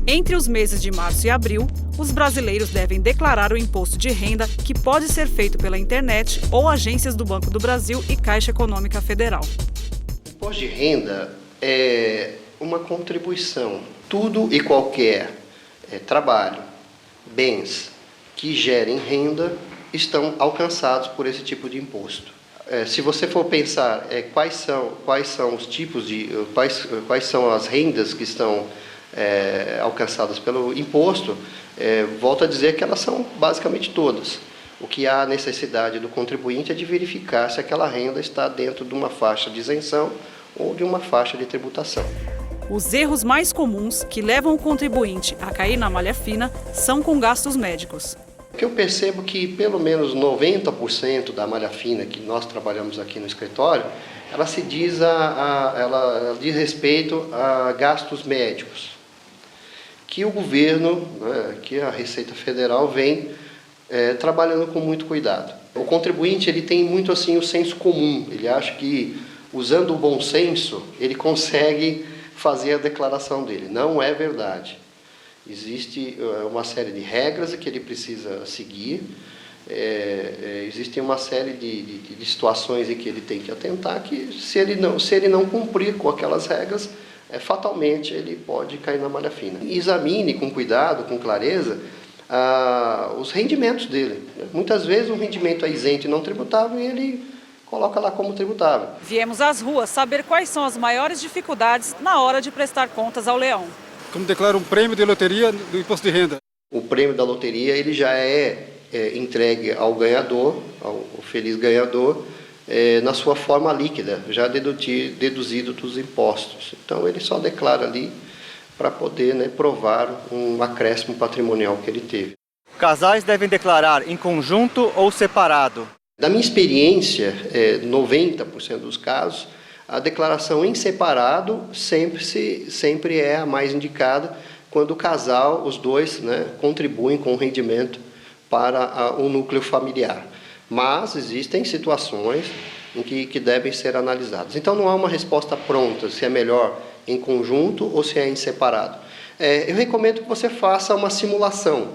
Entre os meses de março e abril, os brasileiros devem declarar o imposto de renda, que pode ser feito pela internet ou agências do Banco do Brasil e Caixa Econômica Federal. O imposto de renda é uma contribuição. Tudo e qualquer trabalho, bens que gerem renda estão alcançados por esse tipo de imposto. Se você for pensar quais são os tipos de quais são as rendas que estão alcançadas pelo imposto, volto a dizer que elas são basicamente todas. O que há necessidade do contribuinte é de verificar se aquela renda está dentro de uma faixa de isenção ou de uma faixa de tributação. Os erros mais comuns que levam o contribuinte a cair na malha fina são com gastos médicos. Eu percebo que pelo menos 90% da malha fina que nós trabalhamos aqui no escritório, ela diz respeito a gastos médicos, que o governo, que a Receita Federal vem trabalhando com muito cuidado. O contribuinte ele tem muito assim o senso comum, ele acha que usando o bom senso ele consegue fazer a declaração dele. Não é verdade. Existe uma série de regras que ele precisa seguir, existe uma série de situações em que ele tem que atentar, que se ele não cumprir com aquelas regras, fatalmente ele pode cair na malha fina. Examine com cuidado, com clareza, os rendimentos dele. Muitas vezes um rendimento é isento e não tributável e ele coloca lá como tributável. Viemos às ruas saber quais são as maiores dificuldades na hora de prestar contas ao leão. Como declara um prêmio de loteria do imposto de renda? O prêmio da loteria ele já é entregue ao ganhador, ao feliz ganhador, na sua forma líquida, já deduzido dos impostos. Então ele só declara ali para poder provar um acréscimo patrimonial que ele teve. Casais devem declarar em conjunto ou separado? Da minha experiência, 90% dos casos, a declaração em separado sempre é a mais indicada quando o casal, os dois, contribuem com o rendimento para o núcleo familiar. Mas existem situações em que devem ser analisadas. Então não há uma resposta pronta, se é melhor em conjunto ou se é em separado. Eu recomendo que você faça uma simulação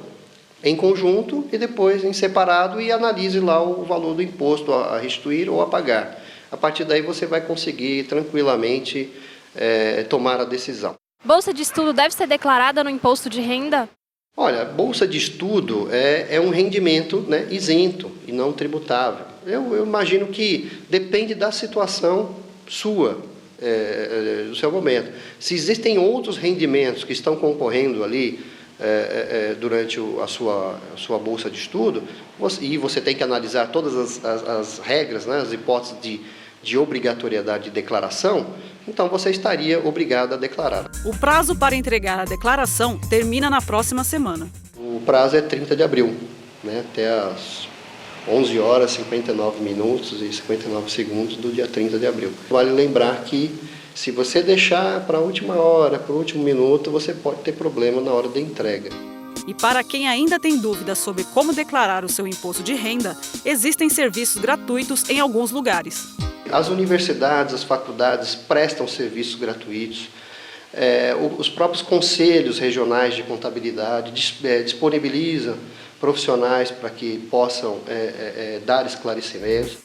em conjunto e depois em separado e analise lá o valor do imposto a restituir ou a pagar. A partir daí você vai conseguir tranquilamente tomar a decisão. Bolsa de estudo deve ser declarada no imposto de renda? Olha, bolsa de estudo é um rendimento isento e não tributável. Eu imagino que depende da situação sua, do seu momento. Se existem outros rendimentos que estão concorrendo ali durante a sua bolsa de estudo, e você tem que analisar todas as regras, as hipóteses de obrigatoriedade de declaração, então você estaria obrigado a declarar. O prazo para entregar a declaração termina na próxima semana. O prazo é 30 de abril, até às 11 horas, 59 minutos e 59 segundos do dia 30 de abril. Vale lembrar que se você deixar para a última hora, para o último minuto, você pode ter problema na hora da entrega. E para quem ainda tem dúvidas sobre como declarar o seu imposto de renda, existem serviços gratuitos em alguns lugares. As universidades, as faculdades prestam serviços gratuitos. Os próprios conselhos regionais de contabilidade disponibilizam profissionais para que possam dar esclarecimentos.